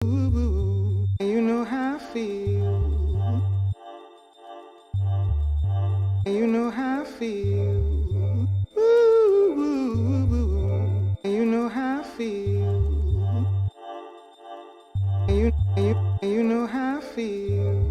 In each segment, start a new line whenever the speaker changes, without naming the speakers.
You know how I feel. You know how I feel. You know how I feel. You know how I feel.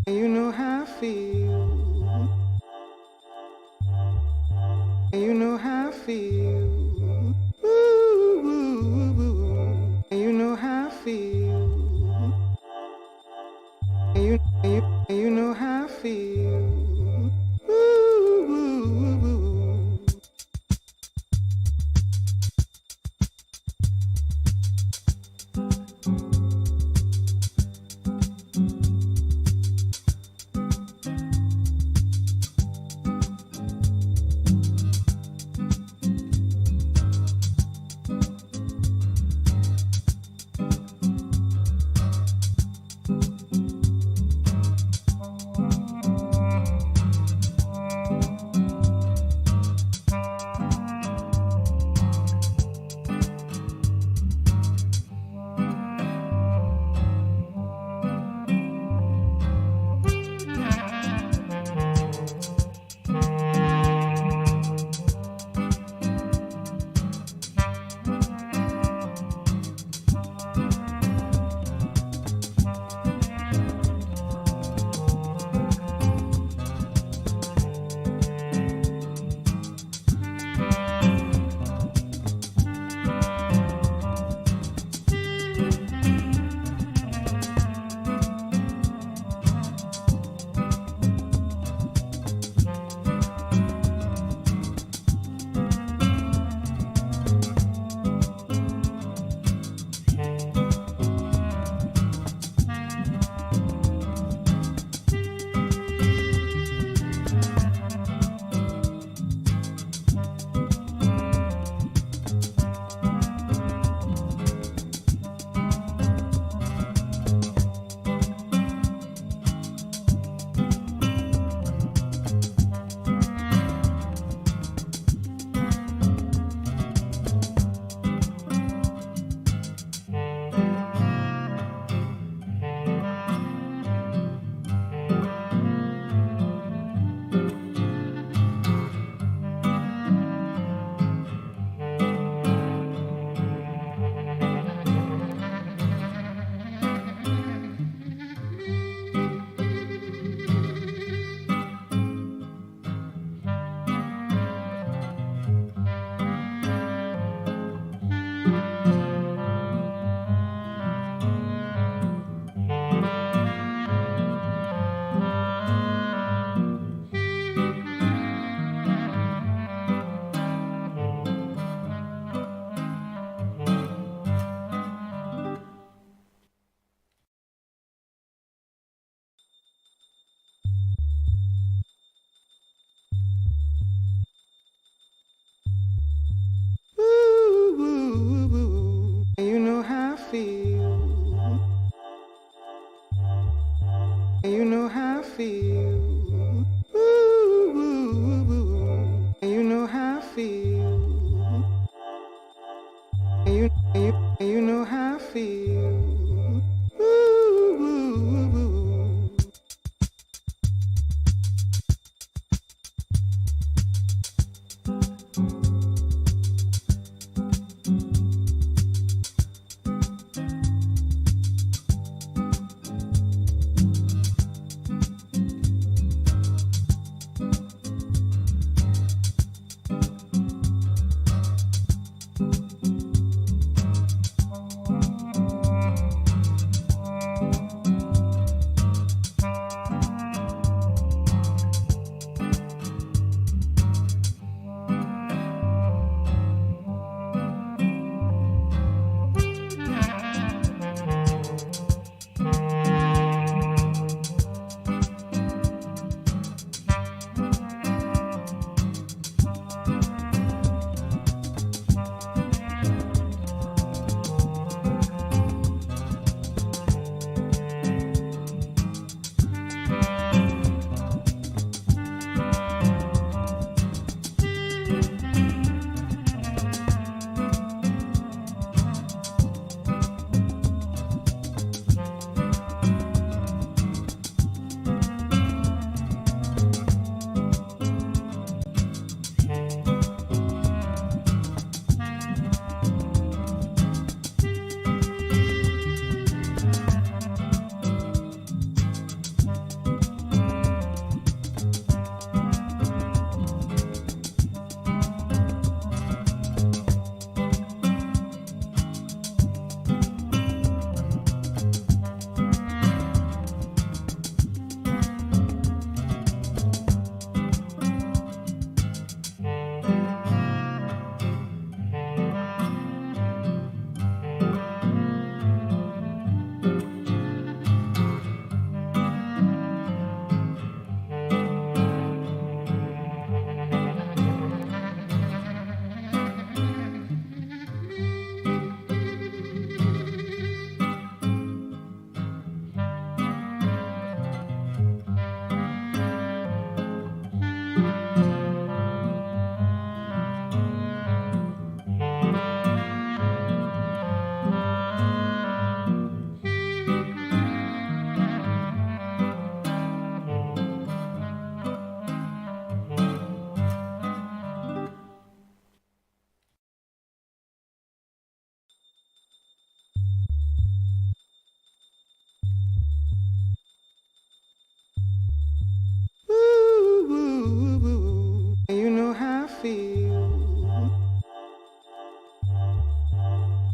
You know how I feel. You know how I feel. You know how I feel. You know how I feel.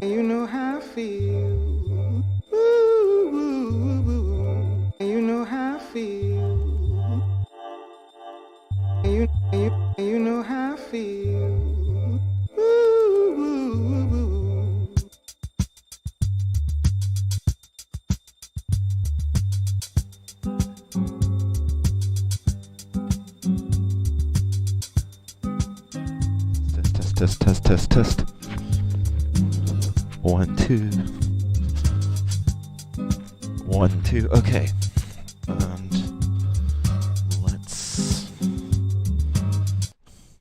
You know how I feel. Ooh, you know how I feel. You know how I feel. Ooh.
Test. 1, 2. 1, 2. Okay. And let's.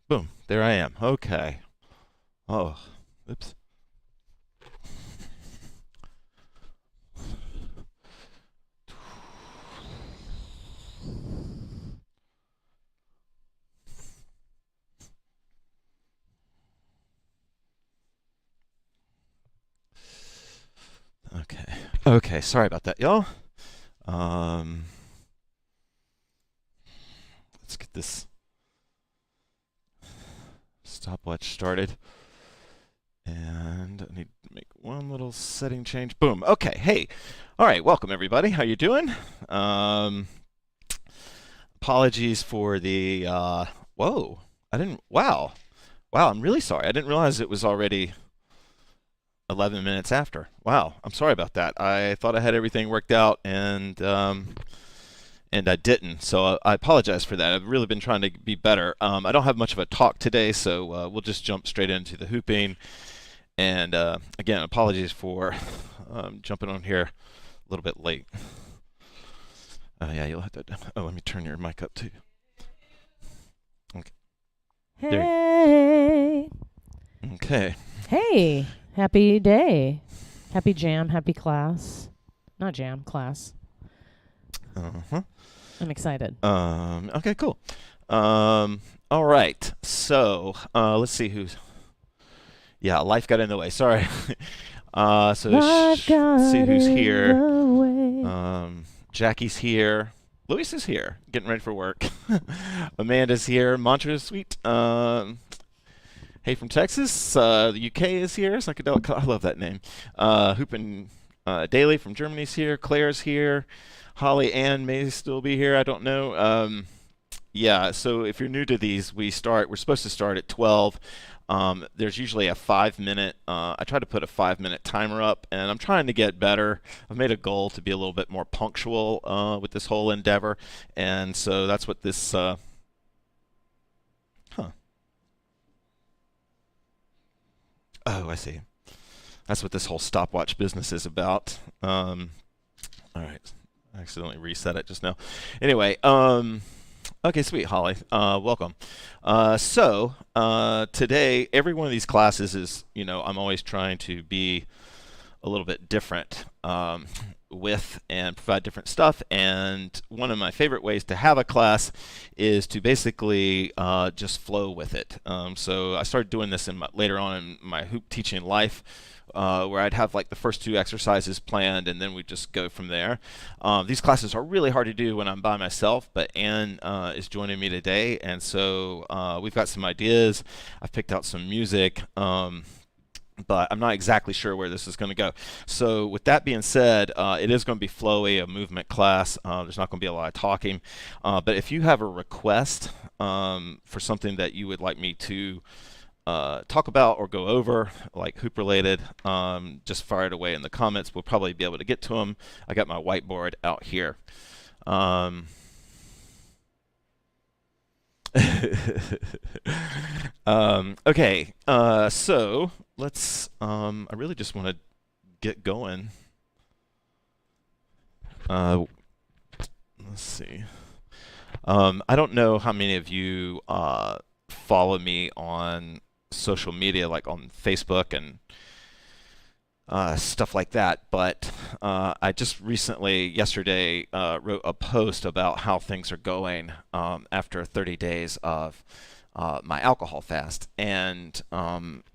Boom. There I am. Okay. Oh. Oops. Okay, sorry about that, y'all. Let's get this stopwatch started. And I need to make one little setting change. Boom. Okay, hey. All right, welcome everybody. How you doing? Apologies for the whoa. Wow, I'm really sorry. I didn't realize it was already 11 minutes after. Wow, I'm sorry about that. I thought I had everything worked out, and I didn't. So I apologize for that. I've really been trying to be better. I don't have much of a talk today, so we'll just jump straight into the hooping. And again, apologies for jumping on here a little bit late. Yeah, you'll have to. Oh, let me turn your mic up too. Okay.
Hey.
Okay.
Hey. Happy day. Happy jam. Happy class. Not jam, class.
Uh-huh.
I'm excited.
Okay, cool. All right. So, let's see who's. Yeah, life got in the way. Sorry. So let's see who's here. Jackie's here. Luis is here, getting ready for work. Amanda's here. Mantra is sweet. Hey from Texas. The UK is here. Psychedelic. I love that name. Hoopin' Daily from Germany's here. Claire's here. Holly Ann may still be here. I don't know. Yeah. So if you're new to these, we're supposed to start at 12. There's usually a 5-minute. I try to put a 5-minute timer up, and I'm trying to get better. I've made a goal to be a little bit more punctual with this whole endeavor, and so that's what this. Oh, I see. That's what this whole stopwatch business is about. All right, I accidentally reset it just now. Anyway, okay, sweet, Holly. Welcome. So today, every one of these classes is, I'm always trying to be a little bit different with and provide different stuff. And one of my favorite ways to have a class is to basically just flow with it. So I started doing this later on in my hoop teaching life. Where I'd have like the first 2 exercises planned, and then we just go from there. These classes are really hard to do when I'm by myself, but Ann is joining me today, and so we've got some ideas. I've picked out some music, but I'm not exactly sure where this is going to go. So with that being said, it is going to be flowy, a movement class. There's not going to be a lot of talking, but if you have a request for something that you would like me to talk about or go over, like hoop related, just fire it away in the comments. We'll probably be able to get to them. I got my whiteboard out here. Okay, so let's, I really just want to get going. Let's see. I don't know how many of you follow me on social media, like on Facebook and stuff like that, but I just recently, yesterday, wrote a post about how things are going after 30 days of my alcohol fast. And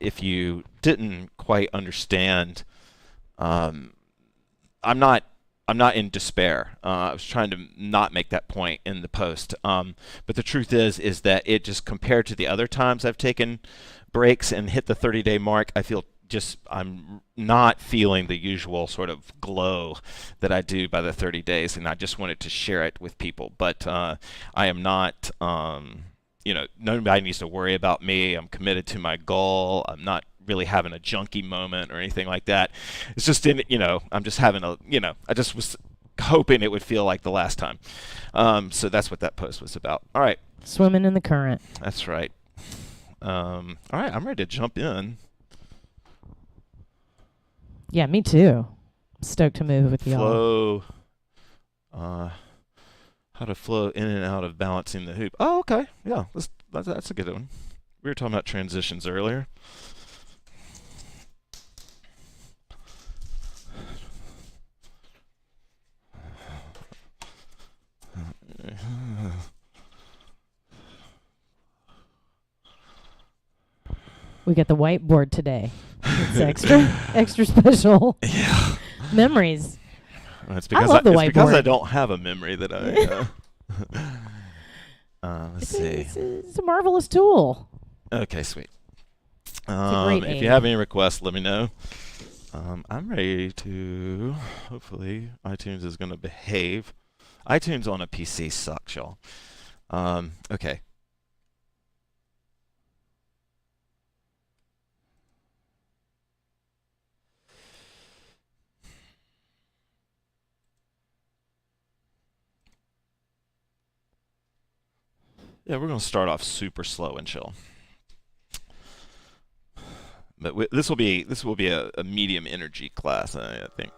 if you didn't quite understand, I'm not in despair. I was trying to not make that point in the post. But the truth is that it just, compared to the other times I've taken breaks and hit the 30-day mark, I feel I'm not feeling the usual sort of glow that I do by the 30 days, and I just wanted to share it with people. But I am not, nobody needs to worry about me. I'm committed to my goal. I'm not really having a junkie moment or anything like that. It's just I'm just having I just was hoping it would feel like the last time. So that's what that post was about. All right.
Swimming in the current.
That's right. All right, I'm ready to jump in.
Yeah, me too. I'm stoked to move with y'all.
Flow. How to flow in and out of balancing the hoop. Oh, okay. Yeah, that's a good one. We were talking about transitions earlier.
We got the whiteboard today. It's extra special.
Yeah.
Memories.
It's because
I love the whiteboard.
It's because I don't have a memory that let's see.
It's a marvelous tool.
Okay, sweet.
Great
if
aid.
you have any requests, let me know. I'm ready to. Hopefully, iTunes is going to behave. iTunes on a PC sucks, y'all. Okay. Yeah, we're going to start off super slow and chill. But this will be a medium energy class, I think.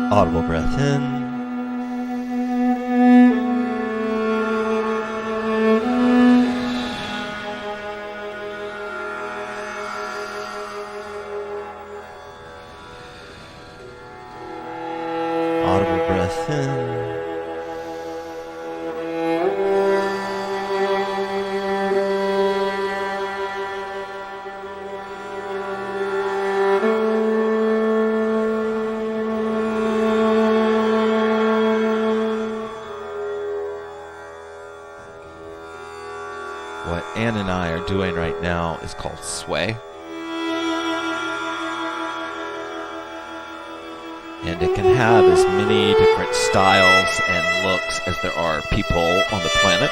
Audible breath in. Audible breath in. What Ann and I are doing right now is called sway. And it can have as many different styles and looks as there are people on the planet.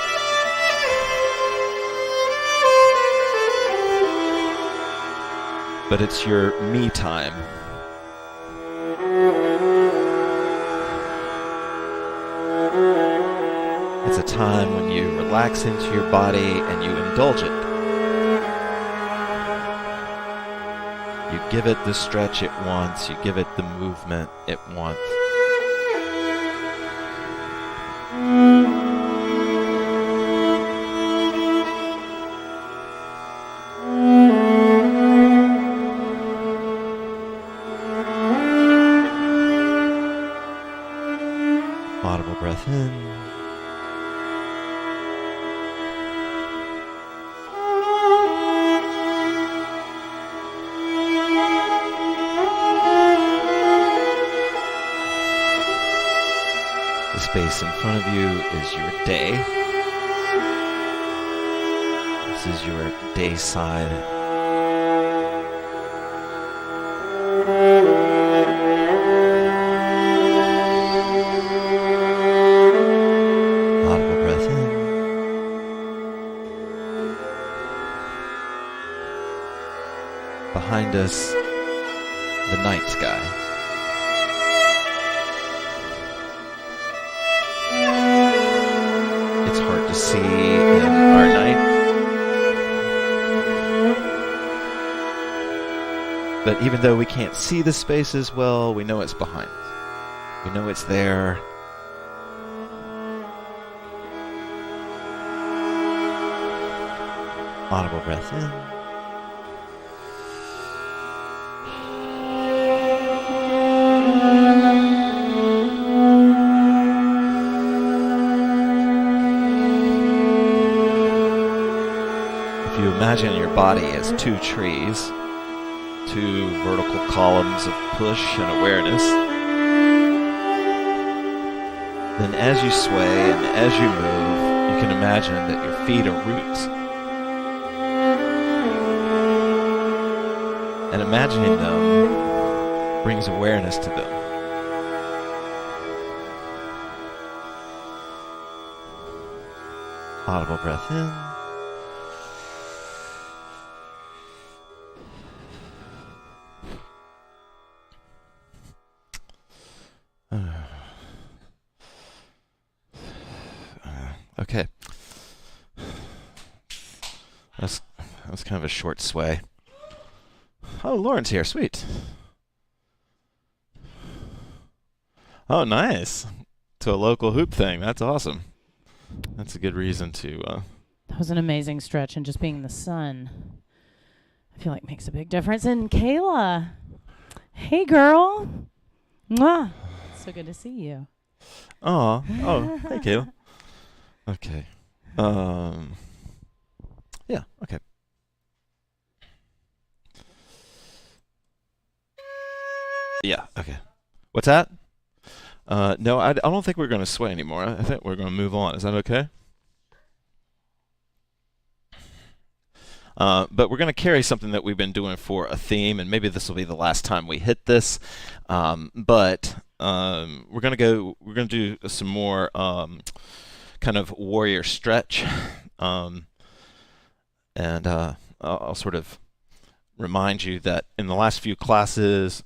But it's your me time. It's a time when you relax into your body and you indulge it. You give it the stretch it wants, you give it the movement it wants. Audible breath in. The space in front of you is your day. This is your day side. Audible breath in. Behind us, the night sky. It's hard to see in our night. But even though we can't see the spaces well, we know it's behind us. We know it's there. Audible breath in. imagine your body as two trees, two vertical columns of push and awareness. Then as you sway and as you move, you can imagine that your feet are roots. And imagining them brings awareness to them. Audible breath in. Okay. That was kind of a short sway. Oh, Lauren's here. Sweet. Oh, nice. To a local hoop thing. That's awesome. That's a good reason to...
That was an amazing stretch, and just being the sun, I feel like makes a big difference. And Kayla, hey, girl. Mwah. So good to see you.
Oh, hey, Kayla. Okay. Yeah, okay. Yeah, okay. What's that? No, I don't think we're going to sway anymore. I think we're going to move on. Is that okay? But we're going to carry something that we've been doing for a theme, and maybe this will be the last time we hit this. But we're going to do some more kind of warrior stretch, and I'll sort of remind you that in the last few classes,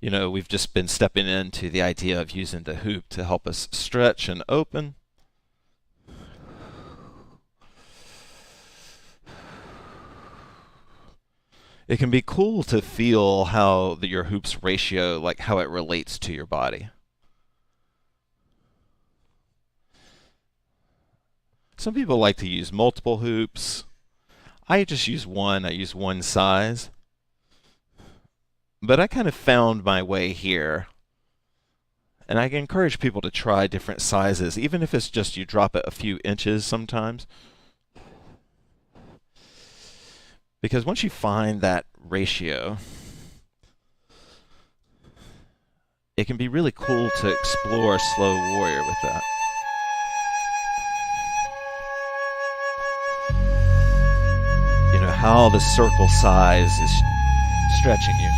you know, we've just been stepping into the idea of using the hoop to help us stretch and open. It can be cool to feel how your hoop's ratio, like how it relates to your body. Some people like to use multiple hoops. I just use one. I use one size. But I kind of found my way here. And I encourage people to try different sizes, even if it's just you drop it a few inches sometimes. Because once you find that ratio, it can be really cool to explore slow warrior with that. You know, how the circle size is stretching you.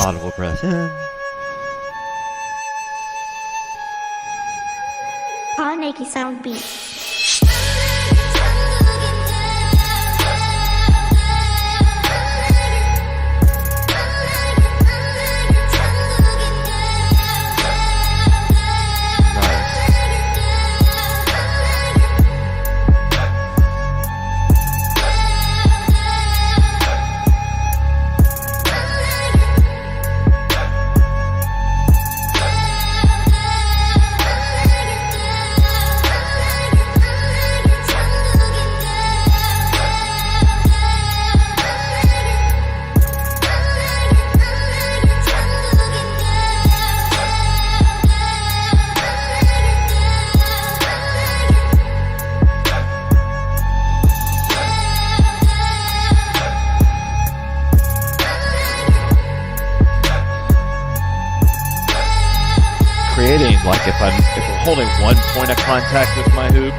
Audible breath in.
I'll make you sound beat.
Like if we're holding one point of contact with my hoop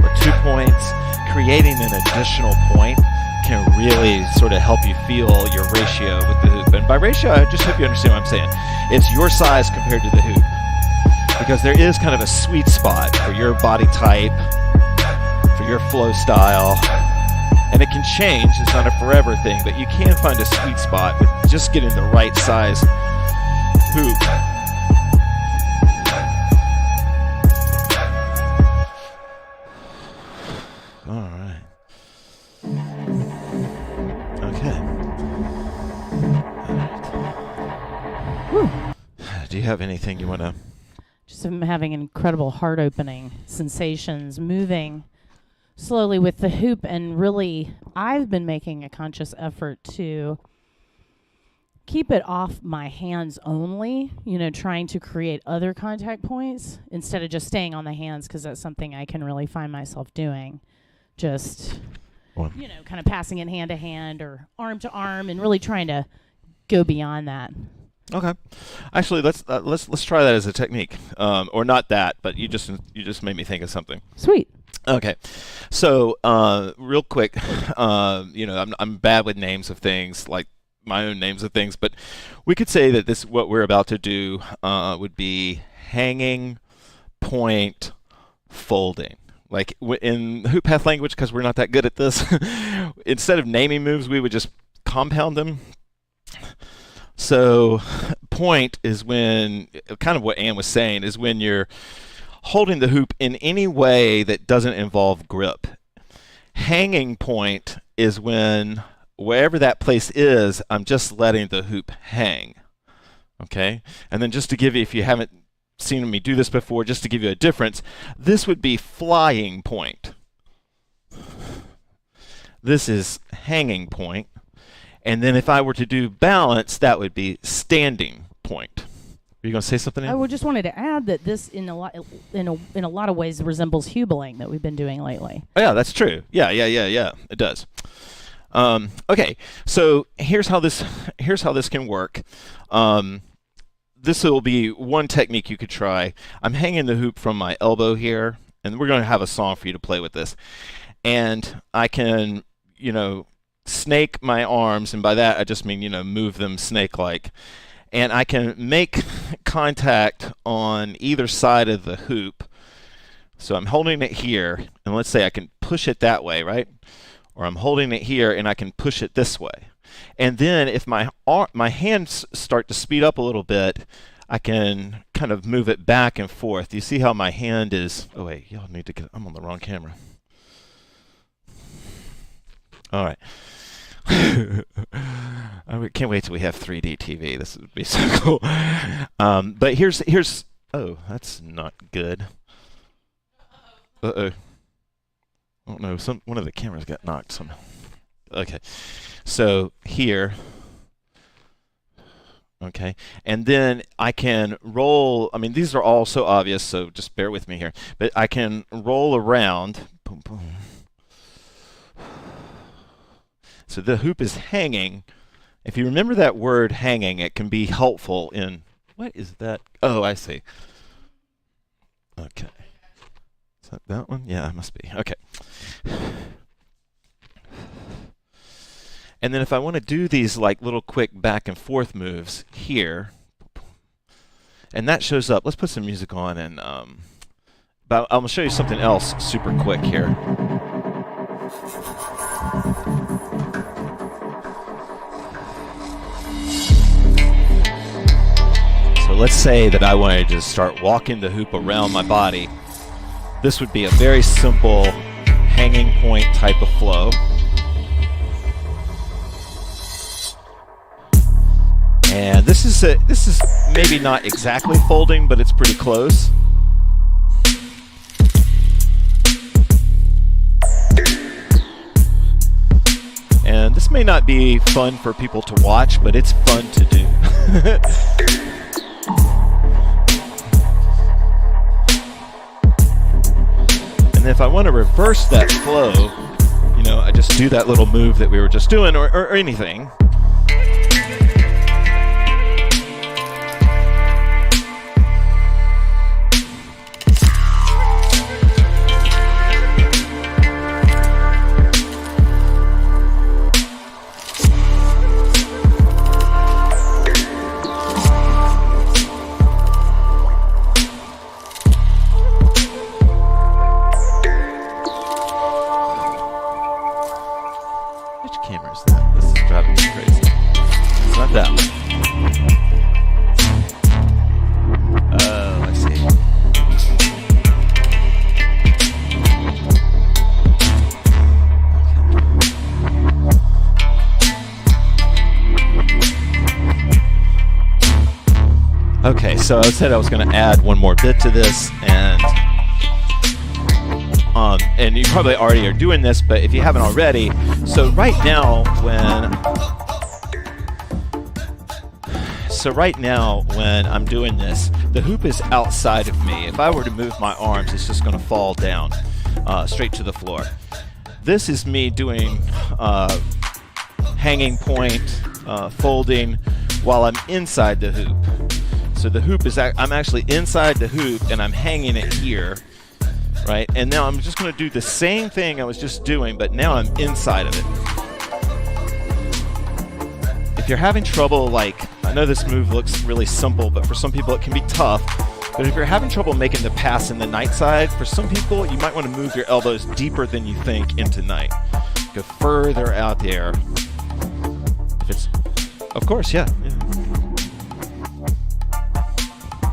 or 2 points, creating an additional point can really sort of help you feel your ratio with the hoop. And by ratio, I just hope you understand what I'm saying. It's your size compared to the hoop, because there is kind of a sweet spot for your body type, for your flow style, and it can change. It's not a forever thing, but you can find a sweet spot with just getting the right size hoop. have anything you want to?
Just I'm having incredible heart-opening sensations, moving slowly with the hoop, and really, I've been making a conscious effort to keep it off my hands only, trying to create other contact points instead of just staying on the hands, because that's something I can really find myself doing. Just, kind of passing it hand to hand or arm to arm and really trying to go beyond that.
Okay, actually, let's try that as a technique, or not that, but you just made me think of something.
Sweet.
Okay, so real quick, I'm bad with names of things, like my own names of things, but we could say that what we're about to do would be hanging, point, folding. Like in HoopPath language, because we're not that good at this, instead of naming moves, we would just compound them. So point is when, kind of what Ann was saying, is when you're holding the hoop in any way that doesn't involve grip. Hanging point is when wherever that place is, I'm just letting the hoop hang. Okay? And then just to give you, if you haven't seen me do this before, just to give you a difference, this would be flying point. This is hanging point. And then if I were to do balance, that would be standing point. Are you going to say something?
I just wanted to add that this, in a lot of ways, resembles hubling that we've been doing lately.
Oh, yeah, that's true. Yeah. It does. Okay, so here's how this can work. This will be one technique you could try. I'm hanging the hoop from my elbow here, and we're going to have a song for you to play with this. And I can, snake my arms, and by that I just mean, move them snake-like. And I can make contact on either side of the hoop. So I'm holding it here, and let's say I can push it that way, right? Or I'm holding it here, and I can push it this way. And then if my hands start to speed up a little bit, I can kind of move it back and forth. You see how my hand is... Oh, wait, y'all need to get... I'm on the wrong camera. All right. I can't wait till we have 3D TV. This would be so cool. But here's... Oh, that's not good. Uh-oh. Oh, no, one of the cameras got knocked somehow. Okay. So here... Okay, and then I can roll, these are all so obvious, so just bear with me here. But I can roll around. Boom, boom. So the hoop is hanging. If you remember that word hanging, it can be helpful in, what is that? Oh, I see. Okay. Is that one? Yeah, it must be. Okay. And then if I want to do these like little quick back and forth moves here, and that shows up, let's put some music on, and but I'm going to show you something else super quick here. So let's say that I wanted to start walking the hoop around my body. This would be a very simple hanging point type of flow. And this is maybe not exactly folding, but it's pretty close. And this may not be fun for people to watch, but it's fun to do. And if I want to reverse that flow, I just do that little move that we were just doing, or anything. Okay, so I said I was going to add one more bit to this, and you probably already are doing this, but if you haven't already, so right now when I'm doing this, the hoop is outside of me. If I were to move my arms, it's just going to fall down straight to the floor. This is me doing hanging point, folding, while I'm inside the hoop. So the hoop is, I'm actually inside the hoop and I'm hanging it here, right? And now I'm just going to do the same thing I was just doing, but now I'm inside of it. If you're having trouble, like, I know this move looks really simple, but for some people it can be tough. But if you're having trouble making the pass in the night side, for some people you might want to move your elbows deeper than you think into night. Go further out there. If it's, of course, yeah.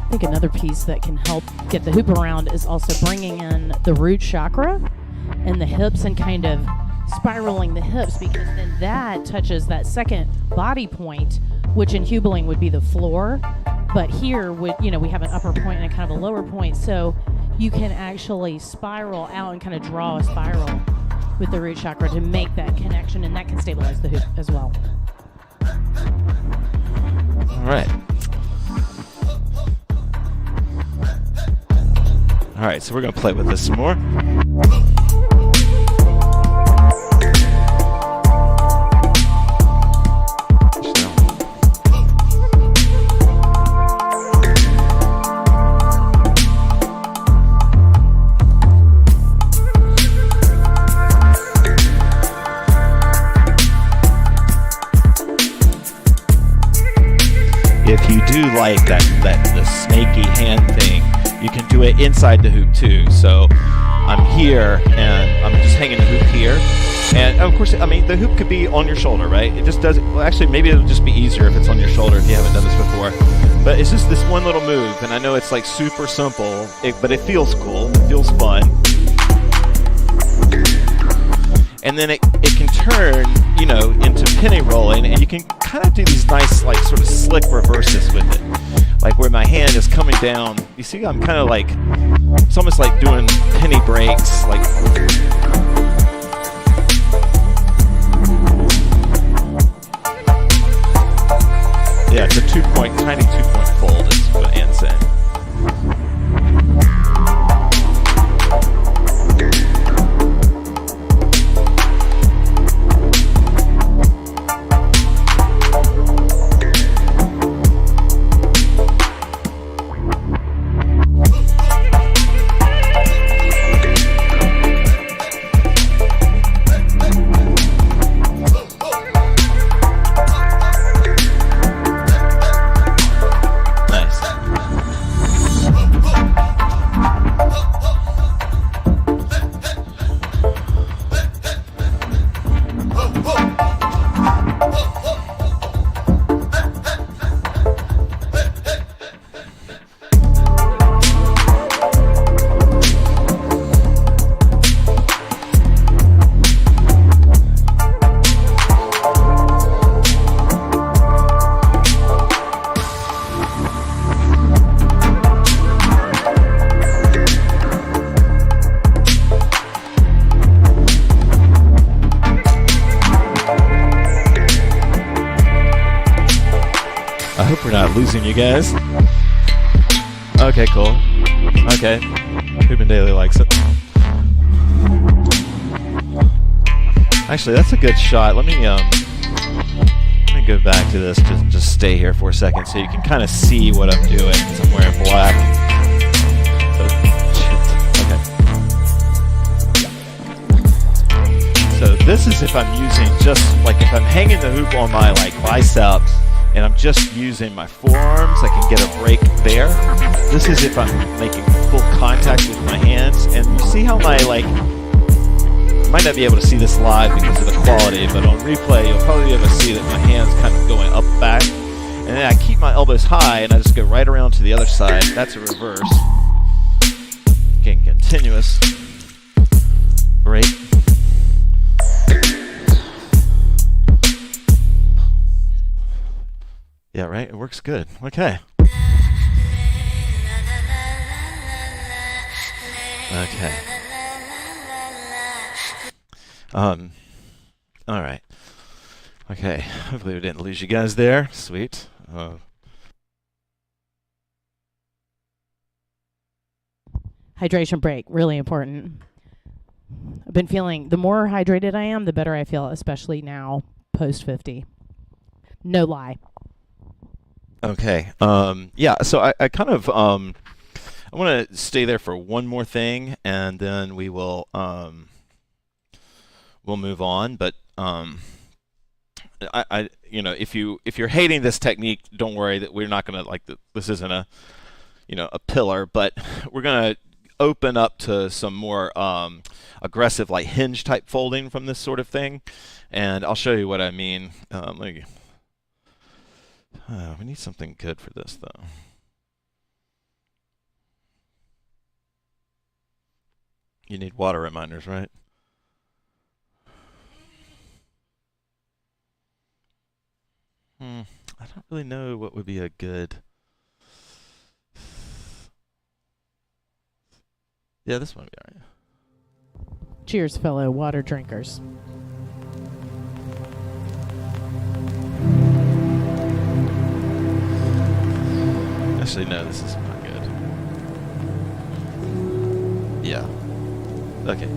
I think another piece that can help get the hoop around is also bringing in the root chakra and the hips and kind of spiraling the hips, because then that touches that second body point, which in hubling would be the floor. But here, we have an upper point and a kind of a lower point, so you can actually spiral out and kind of draw a spiral with the root chakra to make that connection, and that can stabilize the hoop as well.
All right. All right, so we're going to play with this some more. If you do like the snaky hand thing, you can do it inside the hoop too. So I'm here and I'm just hanging the hoop here. And of course, I mean, the hoop could be on your shoulder, right? It just does, well, actually, maybe it'll just be easier if it's on your shoulder if you haven't done this before. But it's just this one little move, and I know it's like super simple, but it feels cool, it feels fun. And then it can turn, into penny rolling, and you can kind of do these nice, like, sort of slick reverses with it. Like where my hand is coming down. You see, I'm kind of like, it's almost like doing penny breaks, like. Yeah, it's a tiny 2-point fold is what Anne's saying. Losing you guys. Okay, cool. Okay. Hoop and Daily likes it. Actually, that's a good shot. Let me go back to this. Just stay here for a second so you can kind of see what I'm doing because I'm wearing black. Okay. So this is if I'm using just like if I'm hanging the hoop on my like bicep. And I'm just using my forearms, I can get a break there. This is if I'm making full contact with my hands. And you see how my, you might not be able to see this live because of the quality, but on replay, you'll probably be able to see that my hand's kind of going up, back. And then I keep my elbows high, and I just go right around to the other side. That's a reverse. Again, continuous break. Yeah, right? It works good. Okay. Okay. All right. Okay. Hopefully we didn't lose you guys there. Sweet.
Hydration break, really important. I've been feeling, the more hydrated I am, the better I feel, especially now, post 50. No lie.
Okay. Yeah, so I kind of I want to stay there for one more thing, and then we will we'll move on. But I if you're hating this technique, don't worry that we're not gonna this isn't a a pillar, but we're gonna open up to some more aggressive like hinge type folding from this sort of thing, and I'll show you what I mean. We need something good for this though. You need water reminders, right? I don't really know what would be a good. Yeah, this one would be alright.
Cheers, fellow water drinkers.
Actually, no, this is not good. Yeah. Okay.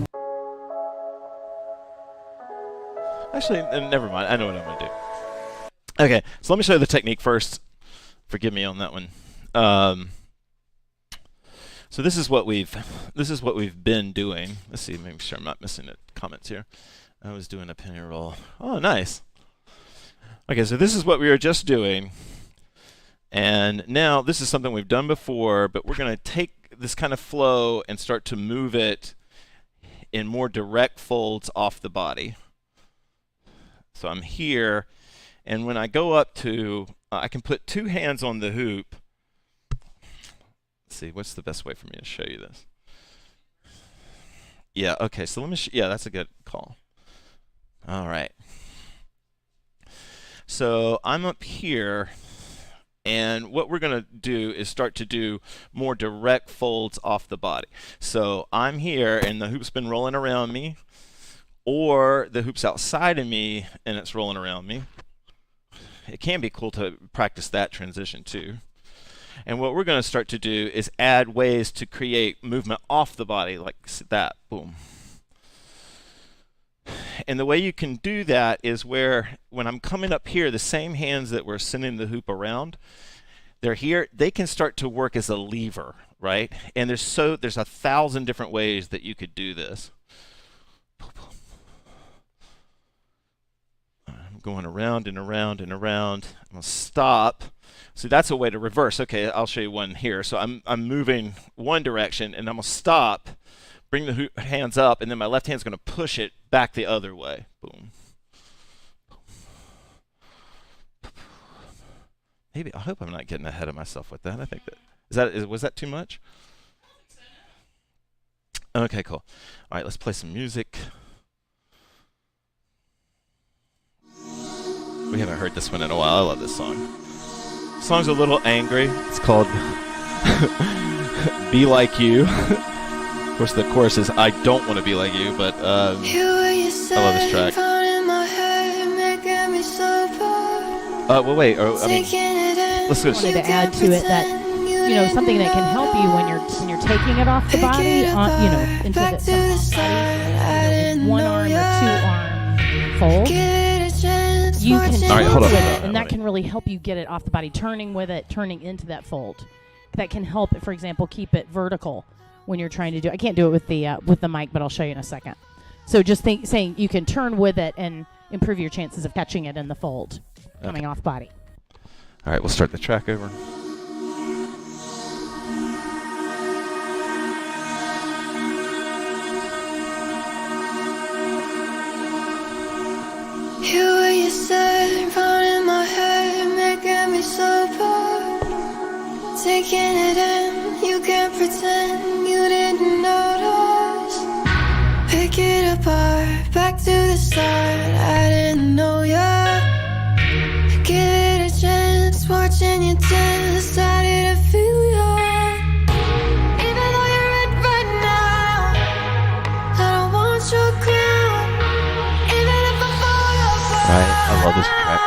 Actually, never mind. I know what I'm going to do. Okay, so let me show you the technique first. Forgive me on that one. So this is what we've been doing. Let's see, make sure I'm not missing the comments here. I was doing a penny roll. Oh, nice. Okay, so this is what we were just doing. And now this is something we've done before, but we're going to take this kind of flow and start to move it in more direct folds off the body. So I'm here, and when I go up to, I can put two hands on the hoop. Let's see, what's the best way for me to show you this? Yeah, okay, so let me, yeah, that's a good call. All right. So I'm up here, and what we're going to do is start to do more direct folds off the body. So I'm here, and the hoop's been rolling around me, or the hoop's outside of me, and it's rolling around me. It can be cool to practice that transition too. And what we're going to start to do is add ways to create movement off the body, like that. Boom. And the way you can do that is where, when I'm coming up here, the same hands that were sending the hoop around, they're here. They can start to work as a lever, right? And there's 1,000 different ways that you could do this. I'm going around and around and around. I'm going to stop. See, that's a way to reverse. Okay, I'll show you one here. So I'm moving one direction, and I'm going to stop, bring the hands up, and then my left hand's going to push it back the other way. Boom. Maybe, I hope I'm not getting ahead of myself with that. I think was that too much? Okay, cool. All right, let's play some music. We haven't heard this one in a while. I love this song. The song's a little angry. It's called Be Like You. Of course, the chorus is I don't want to be like you, but I love this track. Well, wait. Let's go.
I wanted to add to it that something that can help you when you're taking it off the body, into the body, one arm or two arm fold. You can turn with it, and that can really help you get it off the body. Turning with it, turning into that fold, that can help. For example, keep it vertical when you're trying to do. I can't do it with the mic, but I'll show you in a second. So just saying you can turn with it and improve your chances of catching it in the fold, coming off body.
All right, we'll start the track over.
You where you said, round in my head, making me so bored. Taking it in, you can't pretend you didn't notice. Pick it apart, back to the start, I didn't know ya. Give it a chance, watching you dance, started to feel ya. Even though you're red right now,
Right? I love this track.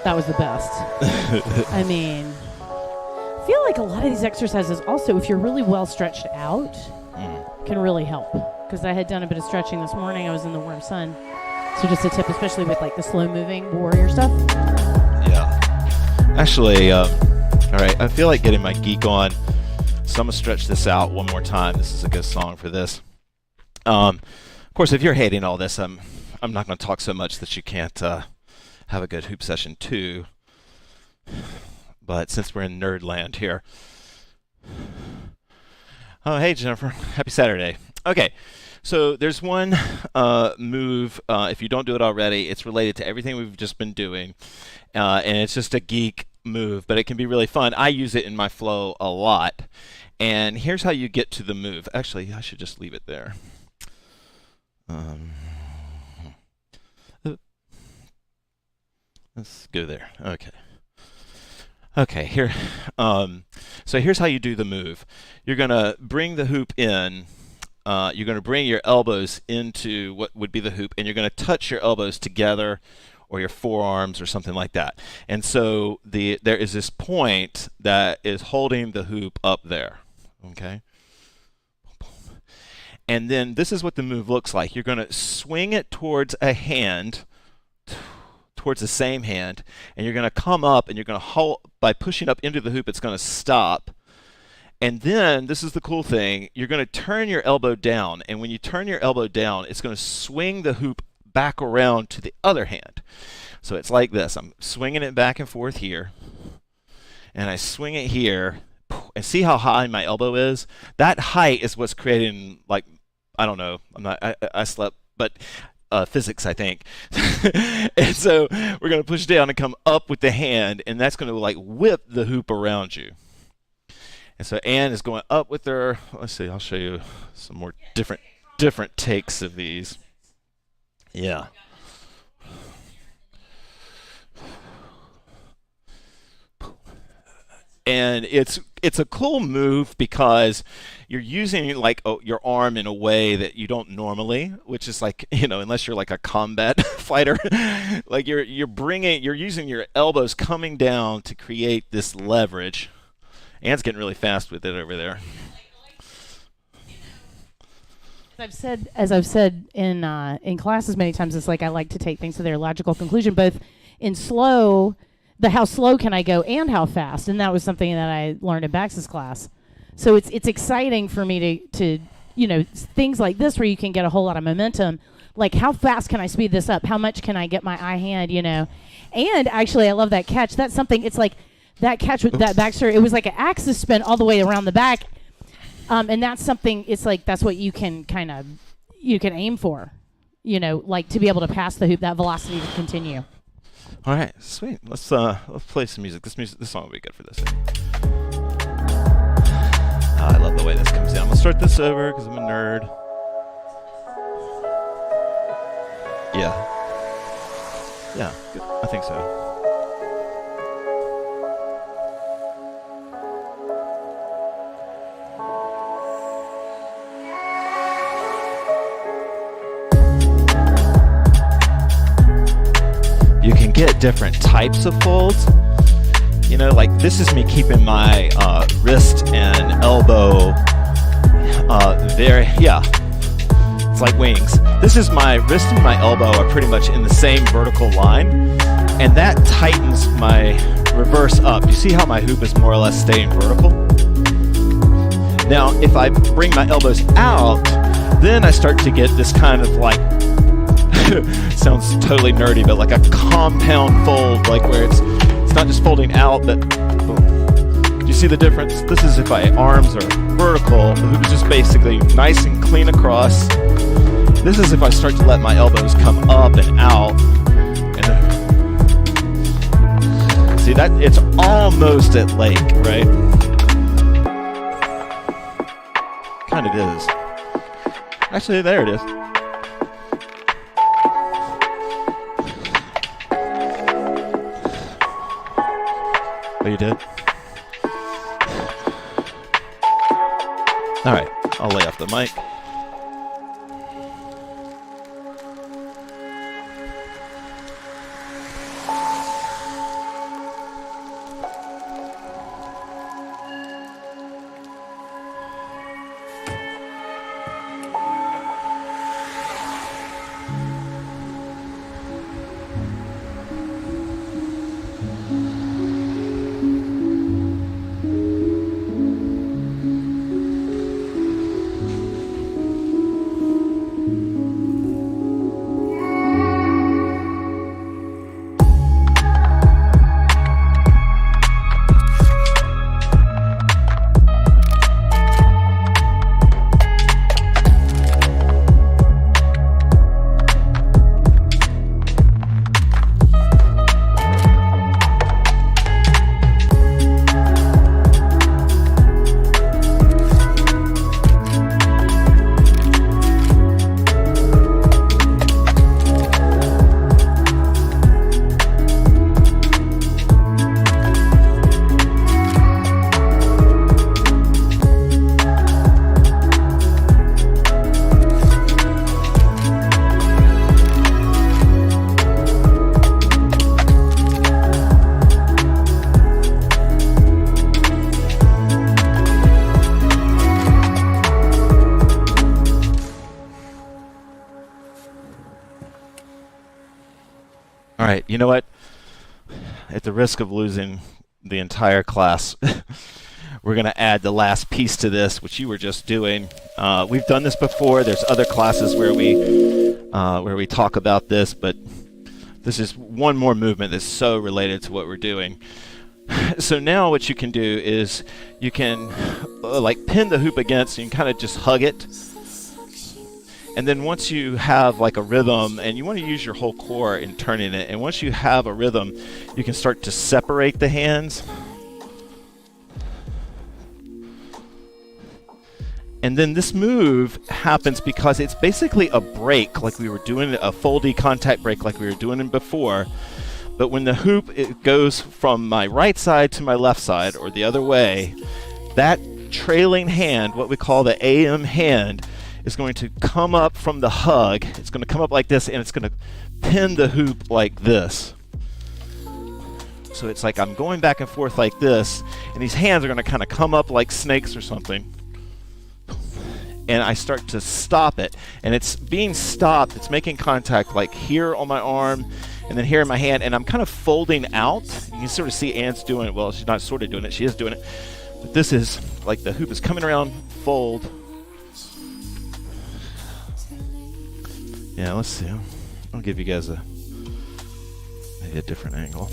That was the best. I mean, I feel like a lot of these exercises also, if you're really well stretched out, can really help. Because I had done a bit of stretching this morning. I was in the warm sun. So just a tip, especially with like the slow moving warrior stuff.
Yeah. Actually, all right, I feel like getting my geek on. So I'm going to stretch this out one more time. This is a good song for this. Of course, if you're hating all this, I'm not going to talk so much that you can't have a good hoop session too. But since we're in nerd land here. Oh, hey, Jennifer. Happy Saturday. Okay, so there's one move. If you don't do it already, it's related to everything we've just been doing. And it's just a geek move, but it can be really fun. I use it in my flow a lot. And here's how you get to the move. Actually, I should just leave it there. Let's go there. Okay. Okay, here. So here's how you do the move. You're going to bring the hoop in. You're going to bring your elbows into what would be the hoop, and you're going to touch your elbows together or your forearms or something like that. And so there is this point that is holding the hoop up there. Okay? And then this is what the move looks like. You're going to swing it towards a hand, towards the same hand, and you're going to come up and you're going to hold, by pushing up into the hoop, it's going to stop. And then, this is the cool thing, you're going to turn your elbow down, and when you turn your elbow down, it's going to swing the hoop back around to the other hand. So it's like this. I'm swinging it back and forth here, and I swing it here, and see how high my elbow is? That height is what's creating, like, I don't know, I slept, but physics, I think. And so we're going to push down and come up with the hand, and that's going to like whip the hoop around you. And so Anne is going up with her. Let's see, I'll show you some more different takes of these. Yeah. And it's a cool move because you're using like your arm in a way that you don't normally, which is like, you know, unless you're like a combat fighter, like you're using your elbows coming down to create this leverage. Anne's getting really fast with it over there.
As I've said in classes many times, it's like I like to take things to their logical conclusion, both in slow. How slow can I go and how fast? And that was something that I learned in Bax's class. So it's exciting for me to you know, things like this where you can get a whole lot of momentum, like how fast can I speed this up? How much can I get my eye hand, you know? And actually, I love that catch. That's something, it's like that catch with that Baxter, it was like an axis spin all the way around the back. And that's something, it's like, that's what you can you can aim for, you know, like to be able to pass the hoop, that velocity to continue.
All right, sweet. Let's play some music. This song will be good for this. I love the way this comes down. I'm gonna start this over because I'm a nerd. Yeah, good. I think so. You can get different types of folds. You know, like this is me keeping my wrist and elbow there. Yeah, it's like wings. This is my wrist and my elbow are pretty much in the same vertical line, and that tightens my reverse up. You see how my hoop is more or less staying vertical? Now, if I bring my elbows out, then I start to get this kind of like, sounds totally nerdy, but like a compound fold, like where it's not just folding out, but do you see the difference? This is if my arms are vertical, the hoop is just basically nice and clean across. This is if I start to let my elbows come up and out. And see that? It's almost at lake, right? Kind of is. Actually, there it is. Oh, you did? All right, I'll lay off the mic. All right, you know what? At the risk of losing the entire class, we're going to add the last piece to this, which you were just doing. We've done this before. There's other classes where we talk about this, but this is one more movement that's so related to what we're doing. So now what you can do is you can like pin the hoop against, and you can kind of just hug it. And then once you have like a rhythm, and you want to use your whole core in turning it, and once you have a rhythm, you can start to separate the hands. And then this move happens because it's basically a break, like we were doing, a foldy contact break like we were doing it before. But when the hoop, it goes from my right side to my left side, or the other way, that trailing hand, what we call the AM hand, is going to come up from the hug. It's going to come up like this, and it's going to pin the hoop like this. So it's like I'm going back and forth like this, and these hands are going to kind of come up like snakes or something. And I start to stop it, and it's being stopped. It's making contact like here on my arm, and then here in my hand, and I'm kind of folding out. You can sort of see Anne's doing it. Well, she's not sort of doing it. She is doing it. But this is like the hoop is coming around, fold. Yeah, let's see. I'll give you guys maybe a different angle.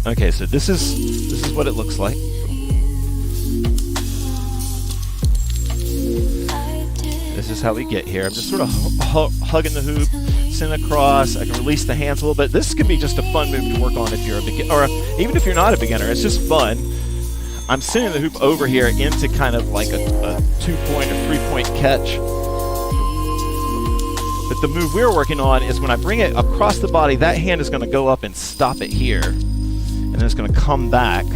Okay, so this is what it looks like. This is how we get here. I'm just sort of hugging the hoop, send across. I can release the hands a little bit. This could be just a fun move to work on if you're a beginner, or even if you're not a beginner. It's just fun. I'm sending the hoop over here into kind of like a 2-point or 3-point catch. But the move we're working on is when I bring it across the body, that hand is going to go up and stop it here. And then it's going to come back.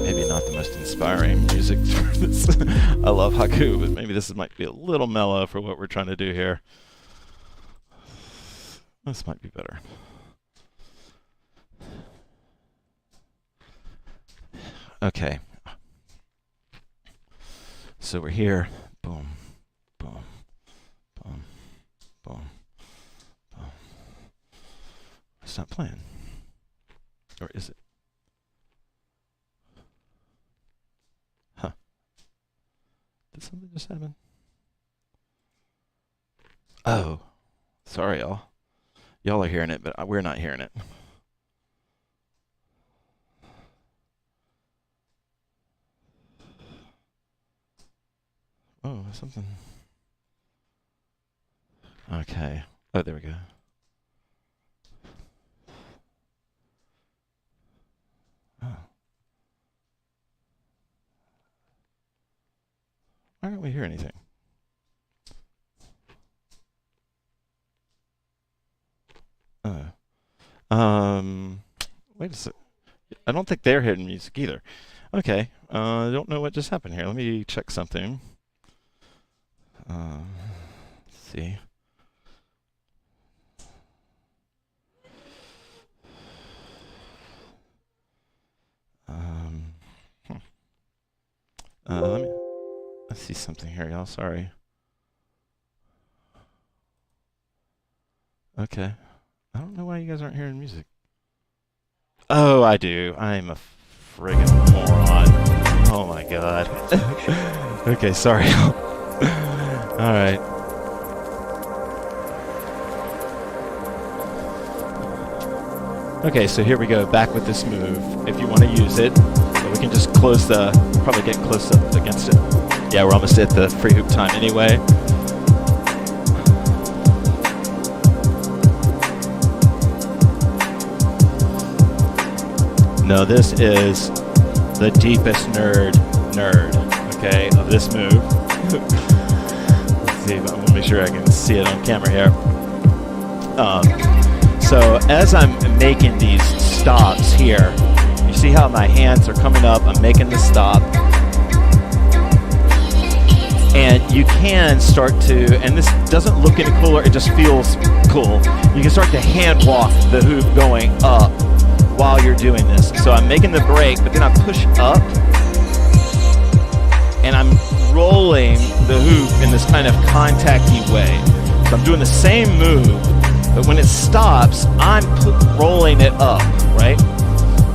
Maybe not the most inspiring music for this. I love Haku, but maybe this might be a little mellow for what we're trying to do here. This might be better. Okay. So we're here. Boom, boom, boom, boom, boom. It's not playing. Or is it? Huh. Did something just happen? Oh. Sorry, y'all. Y'all are hearing it, but we're not hearing it. Oh, something. Okay. Oh, there we go. Oh. Why don't we hear anything? Wait a sec. I don't think they're hearing music either. Okay. I don't know what just happened here. Let me check something. Let's see. Let's see something here, y'all. Sorry. Okay. I don't know why you guys aren't hearing music. Oh, I do. I'm a friggin' moron. Oh my god. Okay, sorry. Alright. Okay, so here we go. Back with this move. If you want to use it, so we can just close the... Probably get close up against it. Yeah, we're almost at the free hoop time anyway. No, this is the deepest nerd, okay, of this move. Let's see, I want to make sure I can see it on camera here. So as I'm making these stops here, you see how my hands are coming up, I'm making the stop. And you can start to, and this doesn't look any cooler, it just feels cool. You can start to hand walk the hoop going up while you're doing this. So I'm making the break, but then I push up and I'm rolling the hoop in this kind of contact-y way. So I'm doing the same move, but when it stops, I'm rolling it up, right?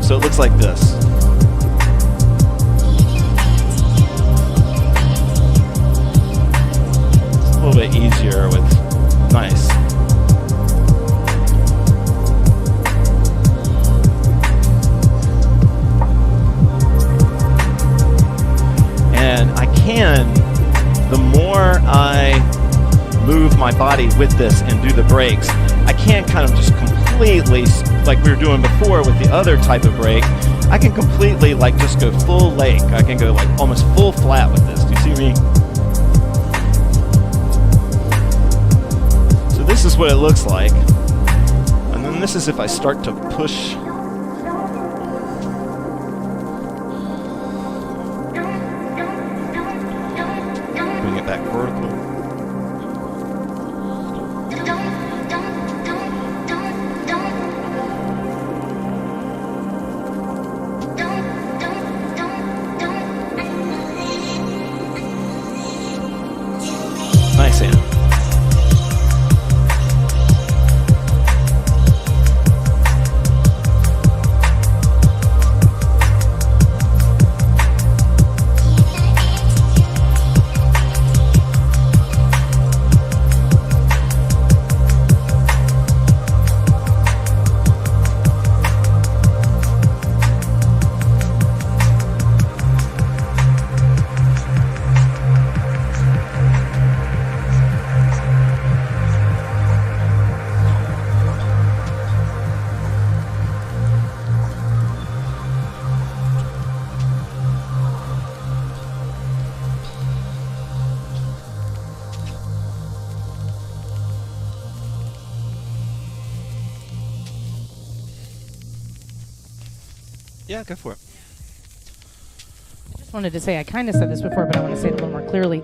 So it looks like this. It's a little bit easier with nice. And I can, the more I move my body with this and do the breaks, I can kind of just completely, like we were doing before with the other type of break, I can completely like just go full lake. I can go like almost full flat with this. Do you see me? So this is what it looks like. And then this is if I start to push. Bring it back vertical. Nice hand. Yeah, go for it.
Just wanted to say, I kind of said this before, but I want to say it a little more clearly.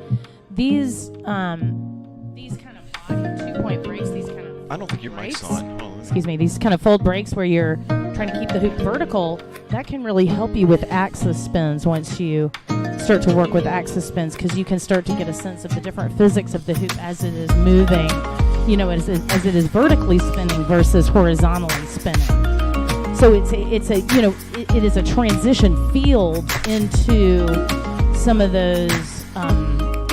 These kind of body 2-point breaks, these kind of
I don't think your mic's
breaks,
on. Oh,
excuse me, these kind of fold breaks where you're trying to keep the hoop vertical, that can really help you with axis spins once you start to work with axis spins, because you can start to get a sense of the different physics of the hoop as it is moving, you know, as it is vertically spinning versus horizontally spinning. So it's a you know, it is a transition field into some of those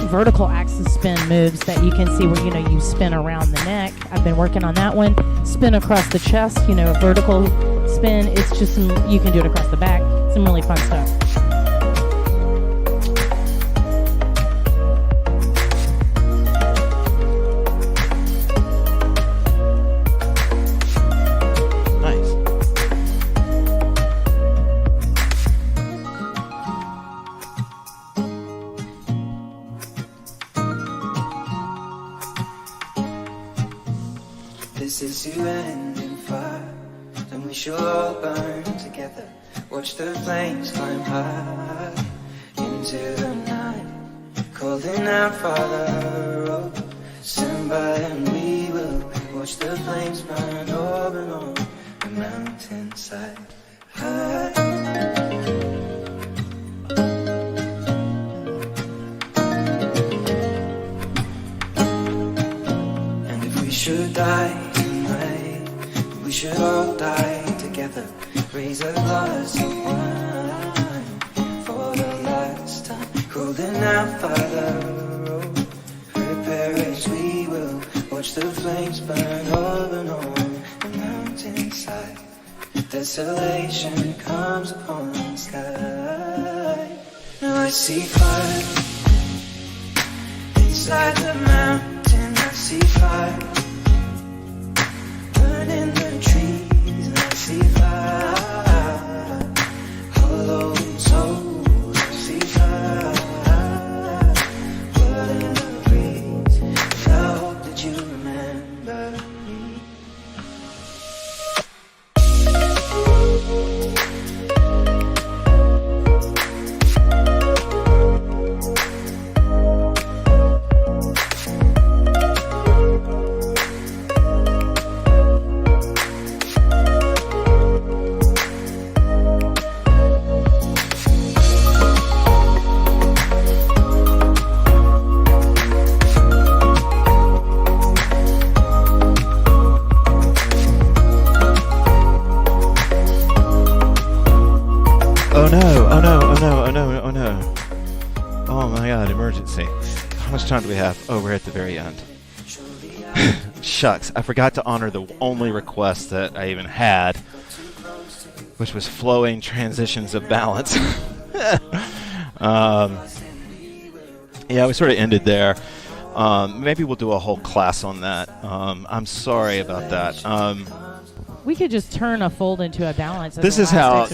vertical axis spin moves that you can see where, you know, you spin around the neck. I've been working on that one. Spin across the chest, you know, vertical spin. It's just you can do it across the back. Some really fun stuff.
This is you and in fire, and we shall all burn together. Watch the flames climb high into the night, calling out, Father, oh, stand by and we will watch the flames burn over on the mountainside. And if we should die, we should all die together. Raise a glass of wine for the last time. Holding out, Father, oh, prepare as we will watch the flames burn over on the mountainside. Desolation comes upon the sky. Now I see fire inside the mountain. I see fire burning the trees, and I see fire, hollow souls. I see fire, blood in the breeze. And I hope that you remember me.
Oh no, oh no, oh no, oh no, oh no. Oh my god, emergency. How much time do we have? Oh, we're at the very end. Shucks, I forgot to honor the only request that I even had, which was flowing transitions of balance. Yeah, we sort of ended there. Maybe we'll do a whole class on that. I'm sorry about that.
We could just turn a fold into a balance.
This is how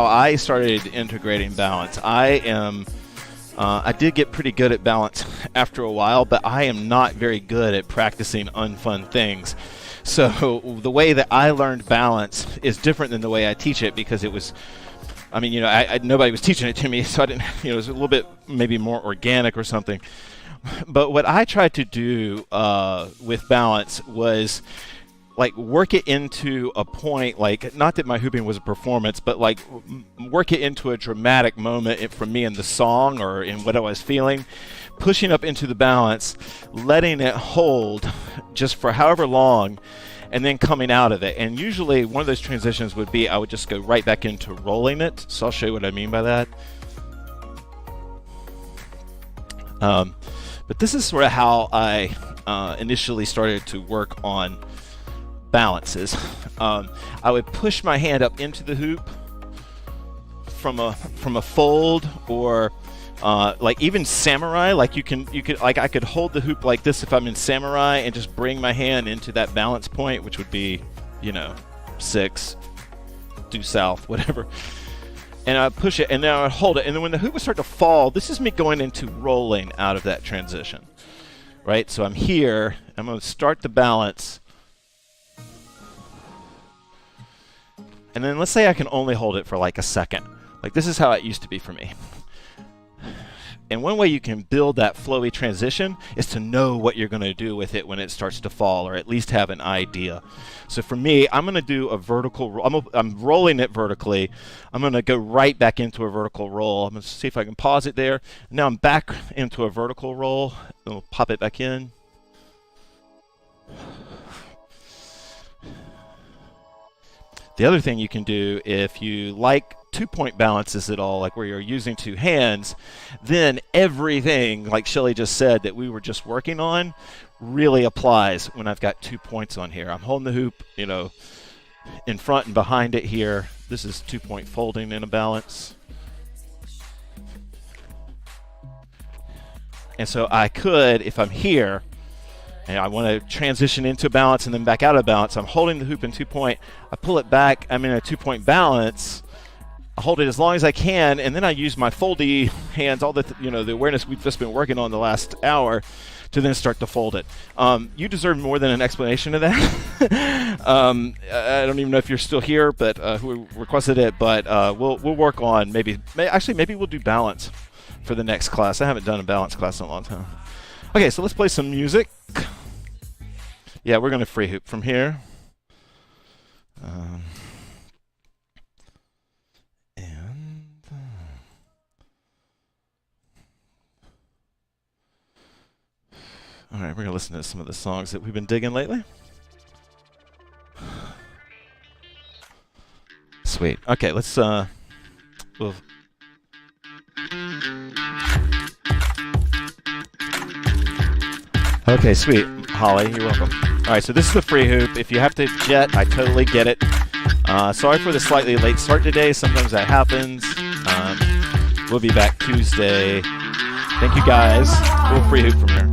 I started integrating balance. I did get pretty good at balance after a while, but I am not very good at practicing unfun things. So the way that I learned balance is different than the way I teach it, because it was, I mean, you know, nobody was teaching it to me, so I didn't, you know, it was a little bit maybe more organic or something. But what I tried to do with balance was like work it into a point, like, not that my hooping was a performance, but like work it into a dramatic moment for me in the song or in what I was feeling, pushing up into the balance, letting it hold just for however long, and then coming out of it. And usually one of those transitions would be I would just go right back into rolling it. So I'll show you what I mean by that. But this is sort of how I initially started to work on balances. I would push my hand up into the hoop from a fold, or like even samurai. Like you could like I could hold the hoop like this if I'm in samurai and just bring my hand into that balance point, which would be, you know, 6 due south, whatever. And I push it, and then I would hold it, and then when the hoop would start to fall, this is me going into rolling out of that transition, right? So I'm here. I'm going to start the balance. And then let's say I can only hold it for like a second. Like this is how it used to be for me. And one way you can build that flowy transition is to know what you're going to do with it when it starts to fall, or at least have an idea. So for me, I'm going to do a vertical roll. I'm rolling it vertically. I'm going to go right back into a vertical roll. I'm going to see if I can pause it there. Now I'm back into a vertical roll. We'll pop it back in. The other thing you can do, if you like 2-point balances at all, like where you're using two hands, then everything, like Shelly just said, that we were just working on really applies when I've got 2 points on here. I'm holding the hoop, you know, in front and behind it here. This is 2-point folding in a balance. And so I could, if I'm here, and I want to transition into balance and then back out of balance, I'm holding the hoop in 2-point. I pull it back. I'm in a 2-point balance. I hold it as long as I can, and then I use my foldy hands, all the the awareness we've just been working on the last hour, to then start to fold it. You deserve more than an explanation of that. I don't even know if you're still here, but who requested it. But we'll work on maybe we'll do balance for the next class. I haven't done a balance class in a long time. Okay, so let's play some music. Yeah, we're going to free hoop from here. All right, we're going to listen to some of the songs that we've been digging lately. Sweet. Okay, let's Okay, sweet. Holly, you're welcome. All right, so this is the free hoop. If you have to jet, I totally get it. Sorry for the slightly late start today. Sometimes that happens. We'll be back Tuesday. Thank you, guys. We'll free hoop from here.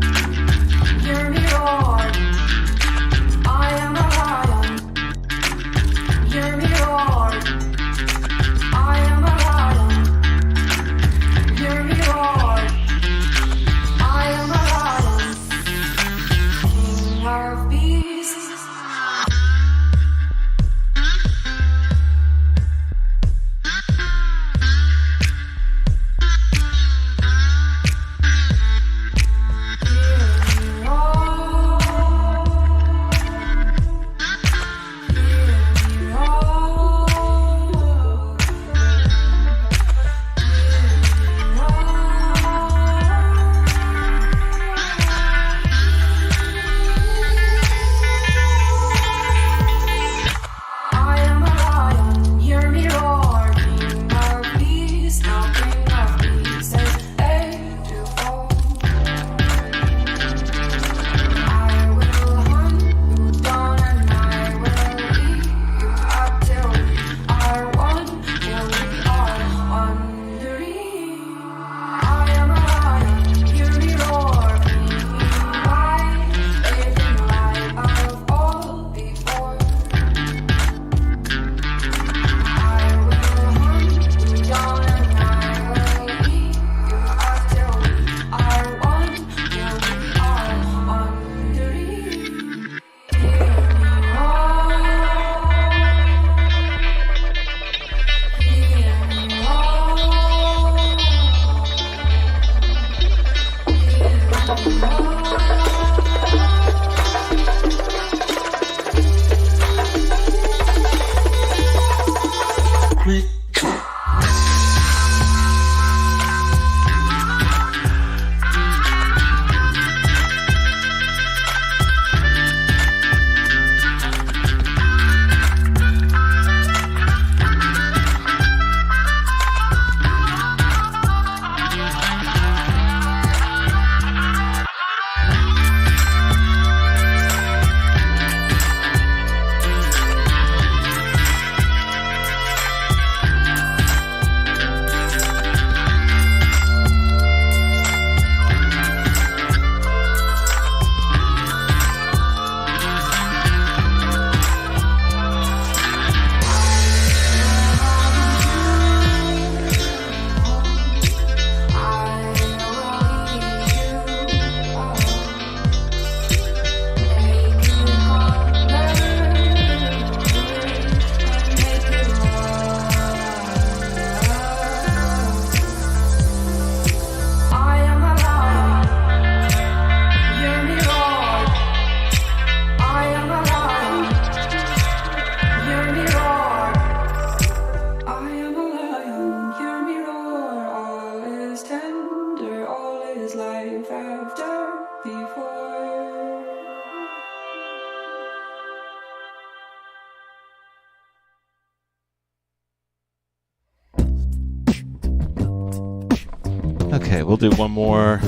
Okay, we'll do one more.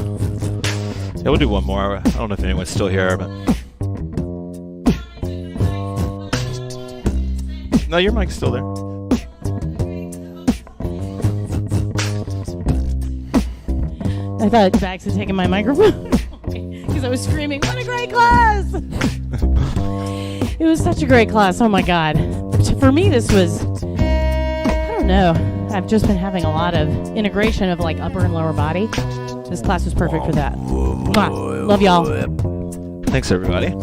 Yeah, we'll do one more. I don't know if anyone's still here, but no, your mic's still there.
I thought Bax had taken my microphone because I was screaming, "What a great class!" It was such a great class. Oh my God. For me, this was, I don't know. I've just been having a lot of integration of like upper and lower body. This class was perfect for that. Mwah. Love y'all.
Thanks, everybody.